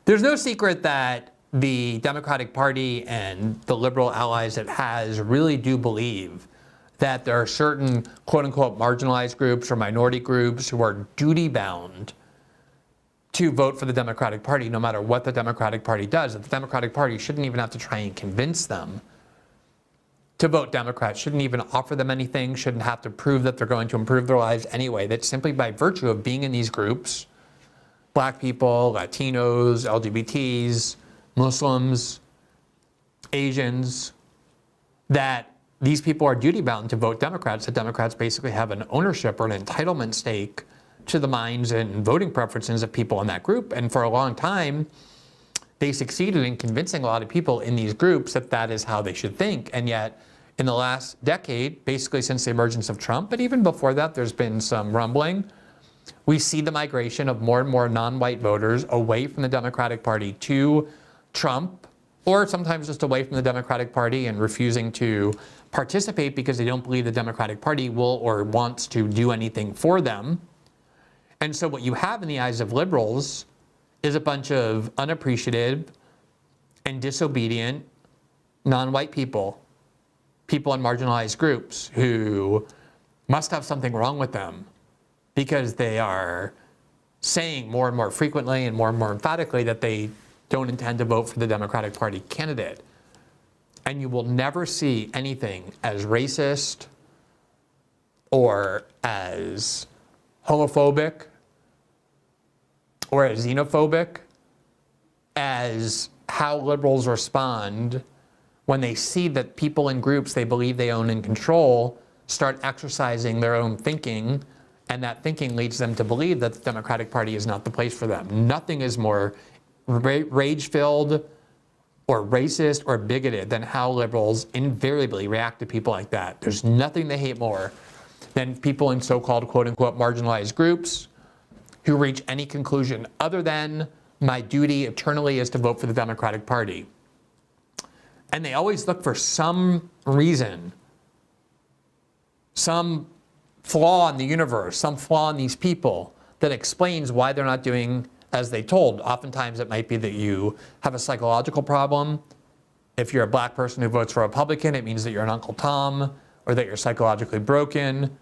There's no secret that the Democratic Party and the liberal allies it has really do believe that there are certain quote unquote marginalized groups or minority groups who are duty bound to vote for the Democratic Party no matter what the Democratic Party does. That the Democratic Party shouldn't even have to try and convince them to vote Democrat, shouldn't even offer them anything, shouldn't have to prove that they're going to improve their lives anyway. That simply by virtue of being in these groups, Black people, Latinos, LGBTs, Muslims, Asians, that these people are duty bound to vote Democrats, that Democrats basically have an ownership or an entitlement stake to the minds and voting preferences of people in that group. And for a long time, they succeeded in convincing a lot of people in these groups that that is how they should think. And yet, in the last decade, basically since the emergence of Trump, but even before that, there's been some rumbling. We see the migration of more and more non-white voters away from the Democratic Party to Trump, or sometimes just away from the Democratic Party and refusing to participate because they don't believe the Democratic Party will or wants to do anything for them. And so what you have in the eyes of liberals is a bunch of unappreciative and disobedient non-white people, people in marginalized groups who must have something wrong with them because they are saying more and more frequently and more emphatically that they don't intend to vote for the Democratic Party candidate. And you will never see anything as racist or as homophobic or as xenophobic as how liberals respond when they see that people in groups they believe they own and control start exercising their own thinking, and that thinking leads them to believe that the Democratic Party is not the place for them. Nothing is more rage-filled or racist or bigoted than how liberals invariably react to people like that. There's nothing they hate more than people in so-called quote-unquote marginalized groups who reach any conclusion other than my duty eternally is to vote for the Democratic Party. And they always look for some reason, some flaw in the universe, some flaw in these people that explains why they're not doing as they told. Oftentimes it might be that you have a psychological problem. If you're a Black person who votes for a Republican, it means that you're an Uncle Tom or that you're psychologically broken.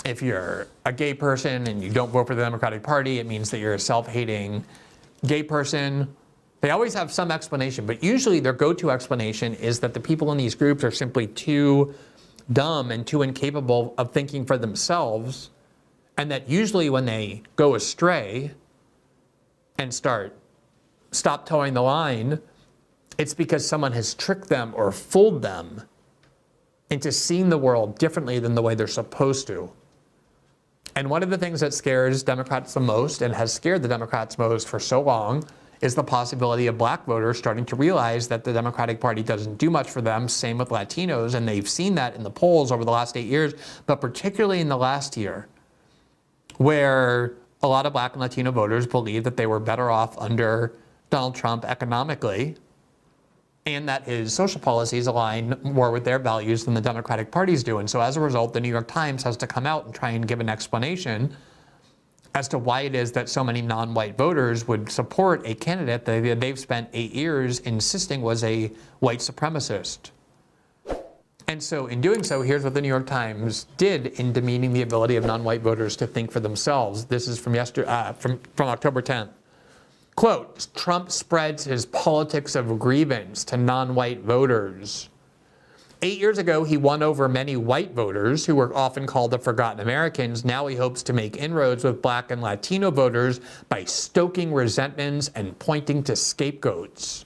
If you're a gay person and you don't vote for the Democratic Party, it means that you're a self-hating gay person. They always have some explanation, but usually their go-to explanation is that the people in these groups are simply too dumb and too incapable of thinking for themselves, and that usually when they go astray and stop towing the line, it's because someone has tricked them or fooled them into seeing the world differently than the way they're supposed to. And one of the things that scares Democrats the most and has scared the Democrats most for so long is the possibility of Black voters starting to realize that the Democratic Party doesn't do much for them. Same with Latinos, and they've seen that in the polls over the last 8 years, but particularly in the last year, where a lot of Black and Latino voters believe that they were better off under Donald Trump economically, and that his social policies align more with their values than the Democratic Party's do. And so as a result, the New York Times has to come out and try and give an explanation as to why it is that so many non-white voters would support a candidate that they've spent 8 years insisting was a white supremacist. And so in doing so, here's what the New York Times did in demeaning the ability of non-white voters to think for themselves. This is from October 10th. Quote, Trump spreads his politics of grievance to non-white voters. 8 years ago, he won over many white voters who were often called the forgotten Americans. Now he hopes to make inroads with Black and Latino voters by stoking resentments and pointing to scapegoats.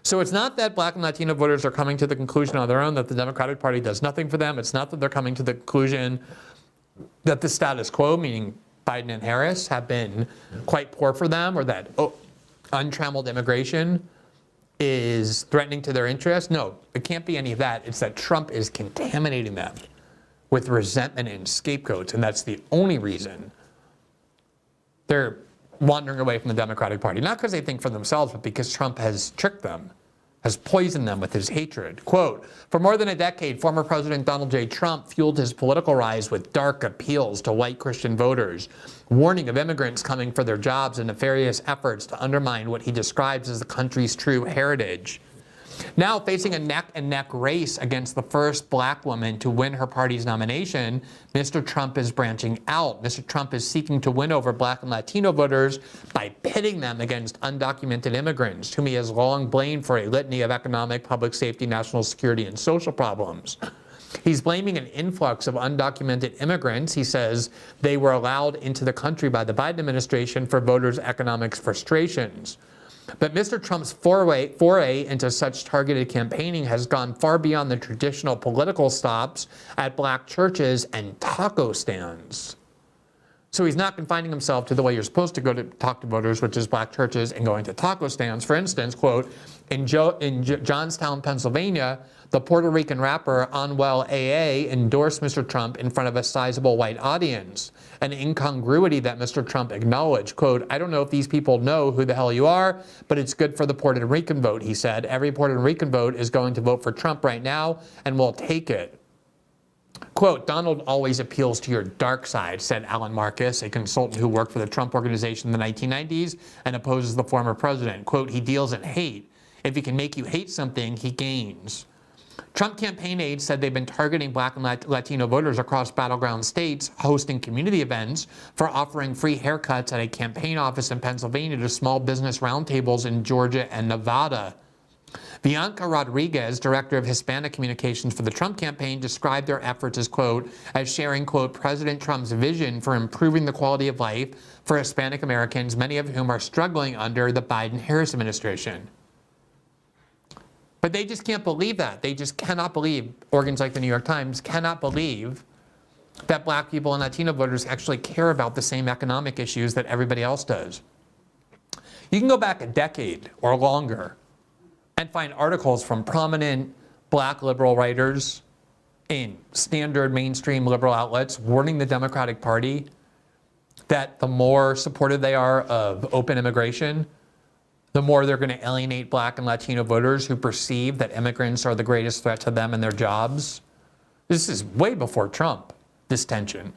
So it's not that Black and Latino voters are coming to the conclusion on their own that the Democratic Party does nothing for them. It's not that they're coming to the conclusion that the status quo, meaning Biden and Harris, have been quite poor for them, or that untrammeled immigration is threatening to their interests. No, it can't be any of that. It's that Trump is contaminating them with resentment and scapegoats, and that's the only reason they're wandering away from the Democratic Party. Not because they think for themselves, but because Trump has tricked them, has poisoned them with his hatred. Quote, for more than a decade, former President Donald J. Trump fueled his political rise with dark appeals to white Christian voters, warning of immigrants coming for their jobs and nefarious efforts to undermine what he describes as the country's true heritage. Now facing a neck-and-neck race against the first black woman to win her party's nomination, Mr. Trump is branching out. Mr. Trump is seeking to win over black and Latino voters by pitting them against undocumented immigrants, whom he has long blamed for a litany of economic, public safety, national security, and social problems. He's blaming an influx of undocumented immigrants. He says they were allowed into the country by the Biden administration for voters' economic frustrations. But Mr. Trump's foray into such targeted campaigning has gone far beyond the traditional political stops at black churches and taco stands. So he's not confining himself to the way you're supposed to go to talk to voters, which is black churches and going to taco stands. For instance, quote, in Johnstown, Pennsylvania, the Puerto Rican rapper Anuel AA endorsed Mr. Trump in front of a sizable white audience, an incongruity that Mr. Trump acknowledged. Quote, I don't know if these people know who the hell you are, but it's good for the Puerto Rican vote, he said. Every Puerto Rican vote is going to vote for Trump right now, and we'll take it. Quote, Donald always appeals to your dark side, said Alan Marcus, a consultant who worked for the Trump Organization in the 1990s and opposes the former president. Quote, he deals in hate. If he can make you hate something, he gains. Trump campaign aides said they've been targeting black and Latino voters across battleground states, hosting community events for offering free haircuts at a campaign office in Pennsylvania to small business roundtables in Georgia and Nevada. Bianca Rodriguez, director of Hispanic communications for the Trump campaign, described their efforts as, quote, as sharing, quote, President Trump's vision for improving the quality of life for Hispanic Americans, many of whom are struggling under the Biden-Harris administration. But they just can't believe that. They just cannot believe, organs like the New York Times cannot believe that black people and Latino voters actually care about the same economic issues that everybody else does. You can go back a decade or longer and find articles from prominent black liberal writers in standard mainstream liberal outlets warning the Democratic Party that the more supportive they are of open immigration, the more they're going to alienate black and Latino voters who perceive that immigrants are the greatest threat to them and their jobs. This is way before Trump, this tension.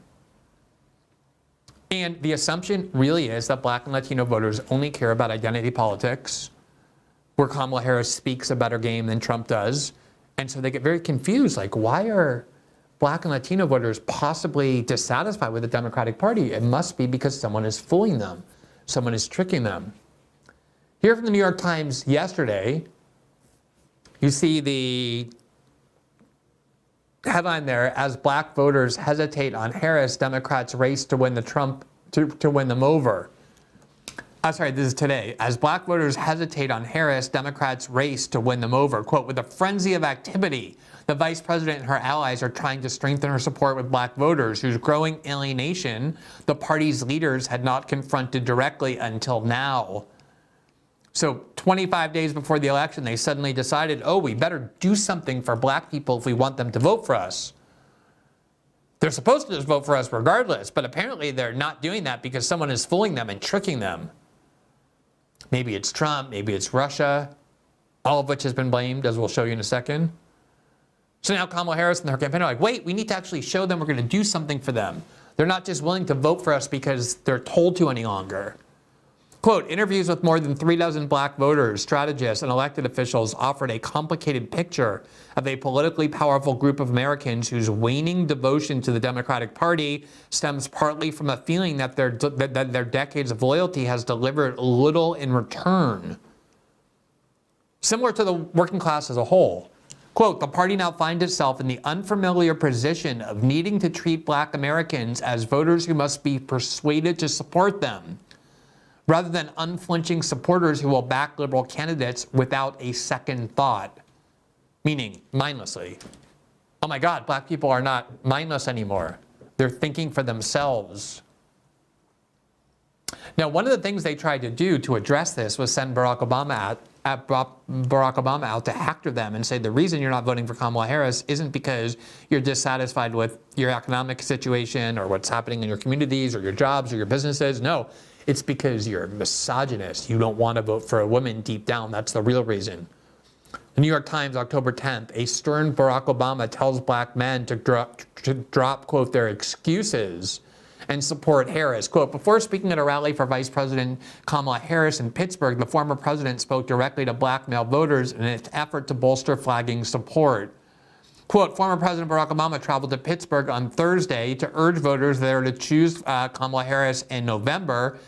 And the assumption really is that black and Latino voters only care about identity politics, where Kamala Harris speaks a better game than Trump does. And so they get very confused, like, why are black and Latino voters possibly dissatisfied with the Democratic Party? It must be because someone is fooling them. Someone is tricking them. Here from the New York Times yesterday, you see the headline there, as black voters hesitate on Harris, Democrats race to win to win them over. Sorry, this is today. As black voters hesitate on Harris, Democrats race to win them over. Quote, with a frenzy of activity, the vice president and her allies are trying to strengthen her support with black voters, whose growing alienation the party's leaders had not confronted directly until now. So 25 days before the election, they suddenly decided, oh, we better do something for black people if we want them to vote for us. They're supposed to just vote for us regardless, but apparently they're not doing that because someone is fooling them and tricking them. Maybe it's Trump, maybe it's Russia, all of which has been blamed, as we'll show you in a second. So now Kamala Harris and her campaign are like, wait, we need to actually show them we're going to do something for them. They're not just willing to vote for us because they're told to any longer. Quote, interviews with more than 36 black voters, strategists, and elected officials offered a complicated picture of a politically powerful group of Americans whose waning devotion to the Democratic Party stems partly from a feeling that their decades of loyalty has delivered little in return. Similar to the working class as a whole. Quote, the party now finds itself in the unfamiliar position of needing to treat black Americans as voters who must be persuaded to support them, rather than unflinching supporters who will back liberal candidates without a second thought, meaning mindlessly. Oh my God, black people are not mindless anymore. They're thinking for themselves. Now, one of the things they tried to do to address this was send Barack Obama out to hector them and say the reason you're not voting for Kamala Harris isn't because you're dissatisfied with your economic situation or what's happening in your communities or your jobs or your businesses. No. It's because you're a misogynist. You don't want to vote for a woman deep down. That's the real reason. The New York Times, October 10th, a stern Barack Obama tells black men to drop, quote, their excuses and support Harris. Quote, before speaking at a rally for Vice President Kamala Harris in Pittsburgh, the former president spoke directly to black male voters in an effort to bolster flagging support. Quote, former President Barack Obama traveled to Pittsburgh on Thursday to urge voters there to choose Kamala Harris in November,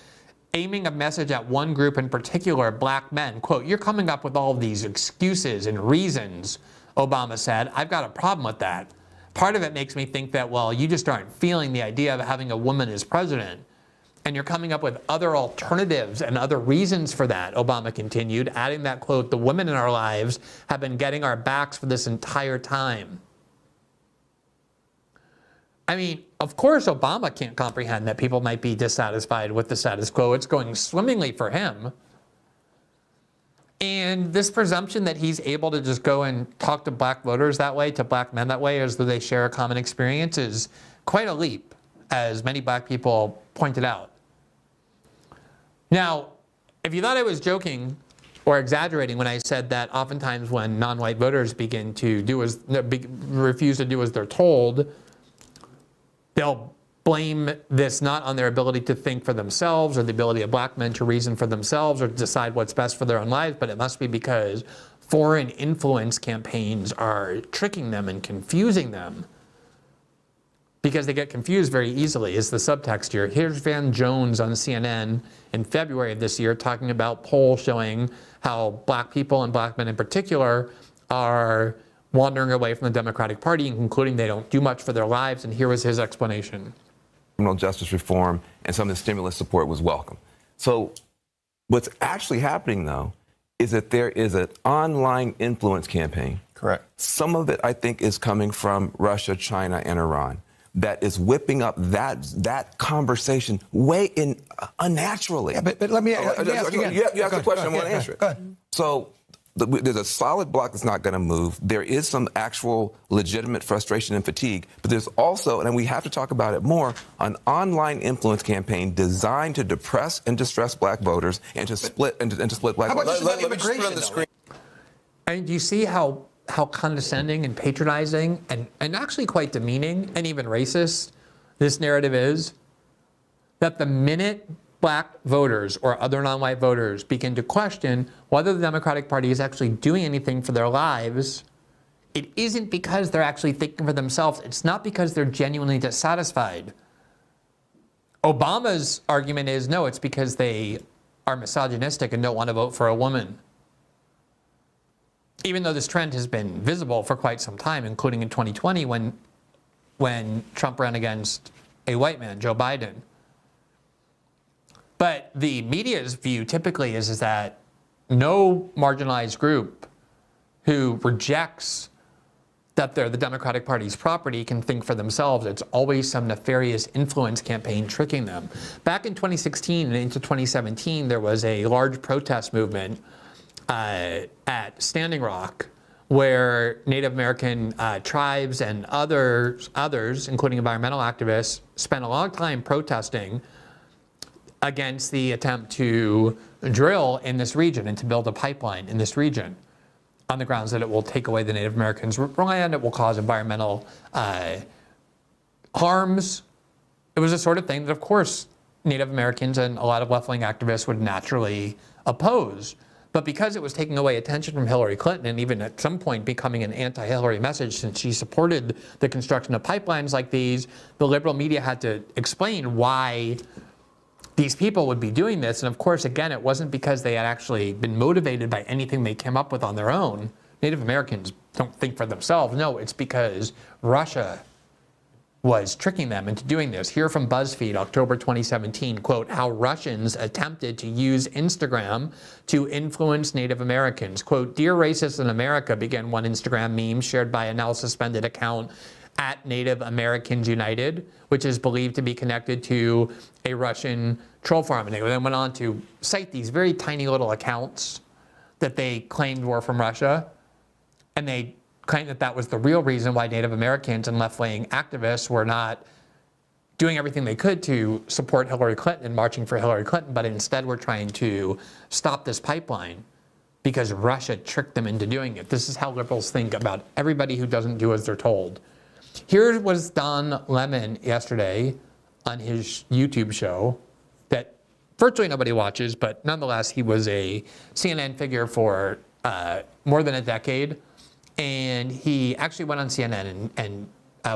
aiming a message at one group in particular, black men. Quote, you're coming up with all of these excuses and reasons, Obama said. I've got a problem with that. Part of it makes me think that, well, you just aren't feeling the idea of having a woman as president. And you're coming up with other alternatives and other reasons for that, Obama continued, adding that, quote, the women in our lives have been getting our backs for this entire time. I mean, of course, Obama can't comprehend that people might be dissatisfied with the status quo. It's going swimmingly for him. And this presumption that he's able to just go and talk to black voters that way, to black men that way, as though they share a common experience, is quite a leap, as many black people pointed out. Now, if you thought I was joking or exaggerating when I said that oftentimes when non-white voters begin to refuse to do as they're told, they'll blame this not on their ability to think for themselves or the ability of black men to reason for themselves or to decide what's best for their own lives, but it must be because foreign influence campaigns are tricking them and confusing them. Because they get confused very easily is the subtext here. Here's Van Jones on CNN in February of this year talking about polls showing how black people and black men in particular are wandering away from the Democratic Party and concluding they don't do much for their lives. And here was his explanation. Criminal justice reform and some of the stimulus support was welcome. So what's actually happening, though, is that there is an online influence campaign. Correct. Some of it, I think, is coming from Russia, China, and Iran that is whipping up that conversation way in unnaturally. Yeah, but let me ask you again. You asked the question, I want to answer it. Go ahead. So there's a solid block that's not going to move. There is some actual legitimate frustration and fatigue, but there's also, and we have to talk about it more, an online influence campaign designed to depress and distress black voters and to split black voters. Let me just put it on the screen. And do you see how condescending and patronizing and actually quite demeaning and even racist this narrative is? That the minute black voters or other non-white voters begin to question whether the Democratic Party is actually doing anything for their lives, it isn't because they're actually thinking for themselves. It's not because they're genuinely dissatisfied. Obama's argument is, no, it's because they are misogynistic and don't want to vote for a woman. Even though this trend has been visible for quite some time, including in 2020 when Trump ran against a white man, Joe Biden. But the media's view typically is that no marginalized group who rejects that they're the Democratic Party's property can think for themselves. It's always some nefarious influence campaign tricking them. Back in 2016 and into 2017, there was a large protest movement at Standing Rock, where Native American tribes and others, including environmental activists, spent a long time protesting against the attempt to drill in this region and to build a pipeline in this region on the grounds that it will take away the Native Americans' land, it will cause environmental harms. It was the sort of thing that, of course, Native Americans and a lot of left-wing activists would naturally oppose. But because it was taking away attention from Hillary Clinton and even at some point becoming an anti-Hillary message since she supported the construction of pipelines like these, the liberal media had to explain why these people would be doing this. And of course, again, it wasn't because they had actually been motivated by anything they came up with on their own. Native Americans don't think for themselves. No, it's because Russia was tricking them into doing this. Here from BuzzFeed, October 2017, quote, how Russians attempted to use Instagram to influence Native Americans. Quote, Dear Racists in America, began one Instagram meme shared by a now suspended account at Native Americans United, which is believed to be connected to a Russian troll farm. And they then went on to cite these very tiny little accounts that they claimed were from Russia. And they claimed that that was the real reason why Native Americans and left-wing activists were not doing everything they could to support Hillary Clinton and marching for Hillary Clinton, but instead were trying to stop this pipeline because Russia tricked them into doing it. This is how liberals think about everybody who doesn't do as they're told. Here was Don Lemon yesterday on his YouTube show that virtually nobody watches, but nonetheless, he was a CNN figure for more than a decade. And he actually went on CNN and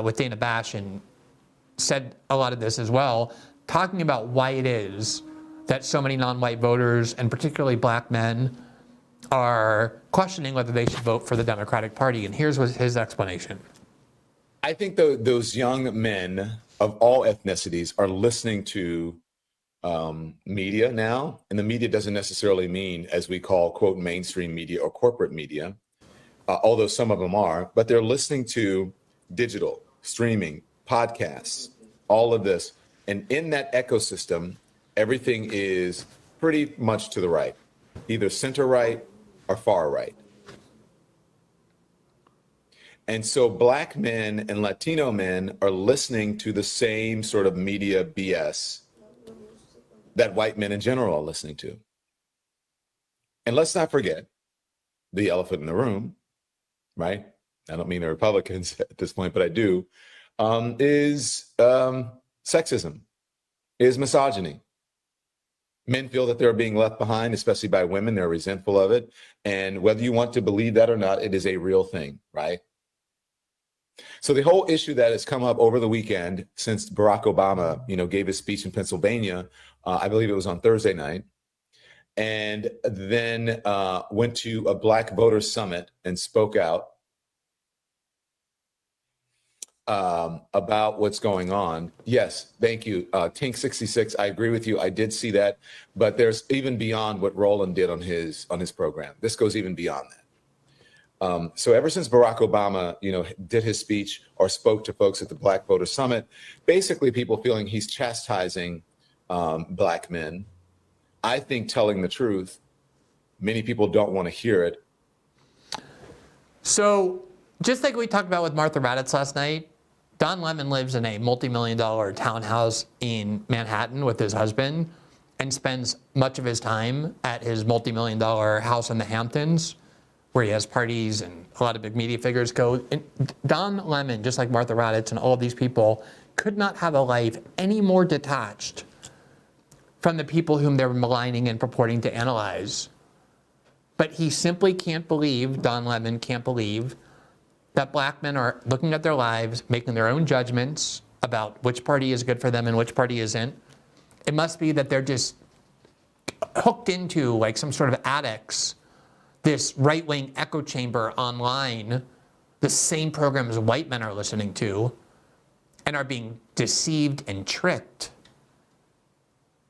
with Dana Bash and said a lot of this as well, talking about why it is that so many non-white voters, and particularly black men, are questioning whether they should vote for the Democratic Party. And here's his explanation. I think those young men of all ethnicities are listening to media now, and the media doesn't necessarily mean, as we call, quote, mainstream media or corporate media, although some of them are, but they're listening to digital, streaming, podcasts, all of this. And in that ecosystem, everything is pretty much to the right, either center right or far right. And so black men and Latino men are listening to the same sort of media BS that white men in general are listening to. And let's not forget the elephant in the room, right? I don't mean the Republicans at this point, but I do, is sexism, is misogyny. Men feel that they're being left behind, especially by women. They're resentful of it. And whether you want to believe that or not, it is a real thing, right? So the whole issue that has come up over the weekend since Barack Obama, gave his speech in Pennsylvania, I believe it was on Thursday night, and then went to a Black Voters Summit and spoke out about what's going on. Yes, thank you. Tink 66, I agree with you. I did see that, but there's even beyond what Roland did on his program. This goes even beyond that. So ever since Barack Obama, did his speech or spoke to folks at the Black Voters Summit, basically people feeling he's chastising black men. I think telling the truth, many people don't want to hear it. So just like we talked about with Martha Raddatz last night, Don Lemon lives in a multi-million-dollar townhouse in Manhattan with his husband and spends much of his time at his multi-million-dollar house in the Hamptons, where he has parties and a lot of big media figures go. And Don Lemon, just like Martha Raddatz and all of these people, could not have a life any more detached from the people whom they're maligning and purporting to analyze. But he simply can't believe, Don Lemon can't believe, that black men are looking at their lives, making their own judgments about which party is good for them and which party isn't. It must be that they're just hooked into like some sort of addicts, this right-wing echo chamber online, the same programs white men are listening to, and are being deceived and tricked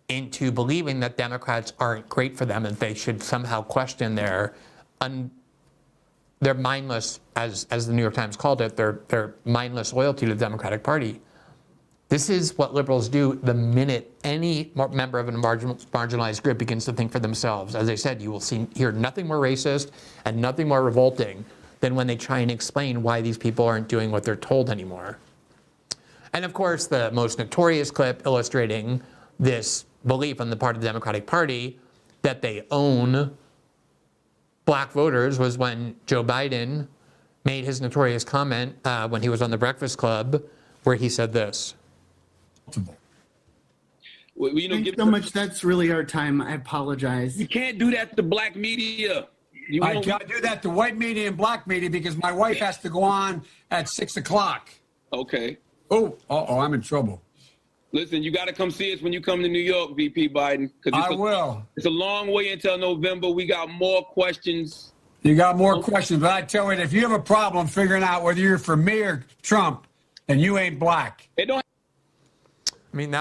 into believing that Democrats aren't great for them and they should somehow question their mindless, as the New York Times called it, their mindless loyalty to the Democratic Party. This is what liberals do the minute any member of a marginalized group begins to think for themselves. As I said, you will hear nothing more racist and nothing more revolting than when they try and explain why these people aren't doing what they're told anymore. And of course, the most notorious clip illustrating this belief on the part of the Democratic Party that they own black voters was when Joe Biden made his notorious comment when he was on the Breakfast Club, where he said this. Well, Thanks so much. That's really our time. I apologize. You can't do that to black media. I can't do that to white media and black media because my wife has to go on at 6 o'clock. Okay. Oh, I'm in trouble. Listen, you got to come see us when you come to New York, VP Biden. I will. It's a long way until November. We got more questions. You got more questions, but I tell you, if you have a problem figuring out whether you're for me or Trump, then you ain't black. It don't. I mean,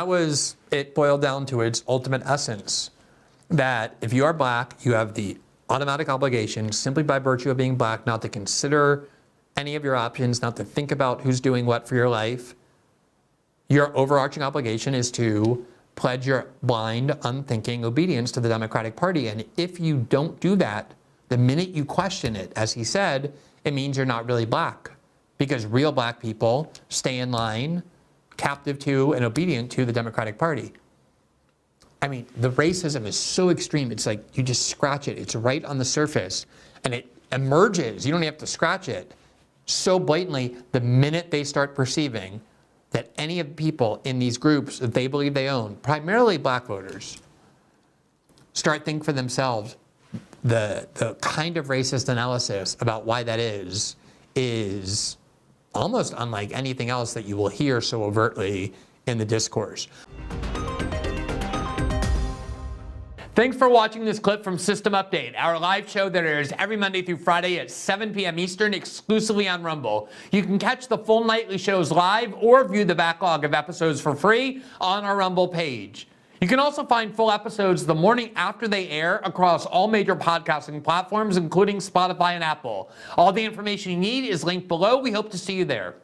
it boiled down to its ultimate essence, that if you are black, you have the automatic obligation, simply by virtue of being black, not to consider any of your options, not to think about who's doing what for your life. Your overarching obligation is to pledge your blind, unthinking obedience to the Democratic Party. And if you don't do that, the minute you question it, as he said, it means you're not really black. Because real black people stay in line, captive to and obedient to the Democratic Party. I mean, the racism is so extreme. It's like you just scratch it. It's right on the surface and it emerges. You don't have to scratch it so blatantly the minute they start perceiving that any of the people in these groups that they believe they own, primarily black voters, start thinking for themselves. The kind of racist analysis about why that is almost unlike anything else that you will hear so overtly in the discourse. Thanks for watching this clip from System Update, our live show that airs every Monday through Friday at 7 p.m. Eastern, exclusively on Rumble. You can catch the full nightly shows live or view the backlog of episodes for free on our Rumble page. You can also find full episodes the morning after they air across all major podcasting platforms, including Spotify and Apple. All the information you need is linked below. We hope to see you there.